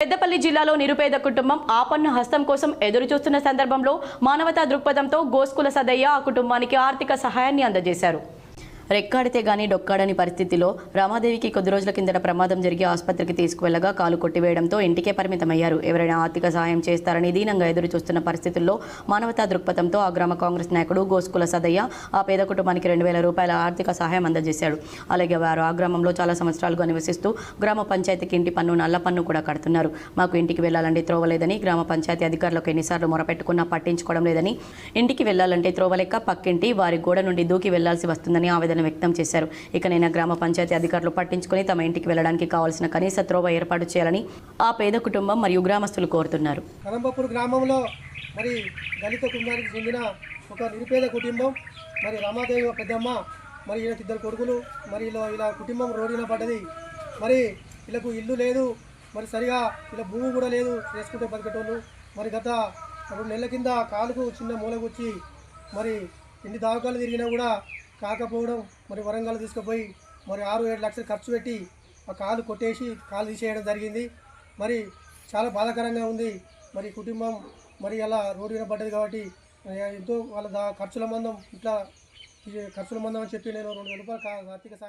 పెద్దపల్లి జిల్లాలో నిరుపేద కుటుంబం ఆపన్న హస్తం కోసం ఎదురుచూస్తున్న సందర్భంలో మానవతా దృక్పథంతో గోస్కుల సదయ్య ఆ కుటుంబానికి ఆర్థిక సహాయాన్ని అందజేశారు. రెక్కాడితే గానీ డొక్కాడని పరిస్థితిలో రామాదేవికి కొద్ది రోజుల కిందట ప్రమాదం జరిగి ఆసుపత్రికి తీసుకువెళ్లగా కాలు కొట్టివేయడంతో ఇంటికే పరిమితమయ్యారు. ఎవరైనా ఆర్థిక సహాయం చేస్తారని దీనంగా ఎదురు చూస్తున్న పరిస్థితుల్లో మానవతా దృక్పథంతో ఆ గ్రామ కాంగ్రెస్ నాయకుడు గోస్కుల సదయ్య ఆ పేద కుటుంబానికి 2,000 రూపాయల ఆర్థిక సహాయం అందజేశాడు. అలాగే వారు ఆ గ్రామంలో చాలా సంవత్సరాలుగా నివసిస్తూ గ్రామ పంచాయతీకి ఇంటి పన్ను, నల్ల పన్ను కూడా కడుతున్నారు. మాకు ఇంటికి వెళ్లాలంటే త్రోవలేదని గ్రామ పంచాయతీ అధికారులకు ఎన్నిసార్లు మొరపెట్టుకున్నా పట్టించుకోవడం లేదని, ఇంటికి వెళ్లాలంటే త్రోవలెక్క పక్కింటి వారి గోడ నుండి దూకి వెళ్లాల్సి వస్తుందని ఆవేదన వ్యక్తం చేశారు. ఇకనైనా గ్రామ పంచాయతీ అధికారులు పట్టించుకుని తమ ఇంటికి వెళ్లడానికి కావాల్సిన కనీస త్రోవ ఏర్పాటు చేయాలని ఆ పేద కుటుంబం మరియు గ్రామస్తులు కోరుతున్నారు. కలంబపూర్ గ్రామంలో మరి దళిత కుటుంబానికి చెందిన ఒక నిరుపేద కుటుంబం, మరి రామాదేవి పెద్దమ్మ, మరి ఈయనకి 2 కొడుకులు, మరి ఇలా కుటుంబం రోడ్డున పడ్డది. మరి వీళ్ళకు ఇల్లు లేదు, మరి సరిగా ఇలా భూమి కూడా లేదు చేసుకుంటే బతికేటోళ్ళు. మరి గత 2 నెలల కింద కాలుకు చిన్న మూలకొచ్చి మరి ఎన్ని దావకాలు తిరిగినా కూడా కాకపోవడం, మరి వరంగల్ తీసుకుపోయి మరి 6-7 లక్షలు ఖర్చు పెట్టి ఆ కాలు కొట్టేసి కాలు తీసేయడం జరిగింది. మరి చాలా బాధాకరంగా ఉంది. మరి కుటుంబం మరి అలా రోడ్డు మీద పడ్డది కాబట్టి ఎంతో వాళ్ళ ఖర్చుల మందం ఇట్లా ఖర్చుల మందం అని చెప్పి నేను 2,000 రూపాయలు ఆర్థిక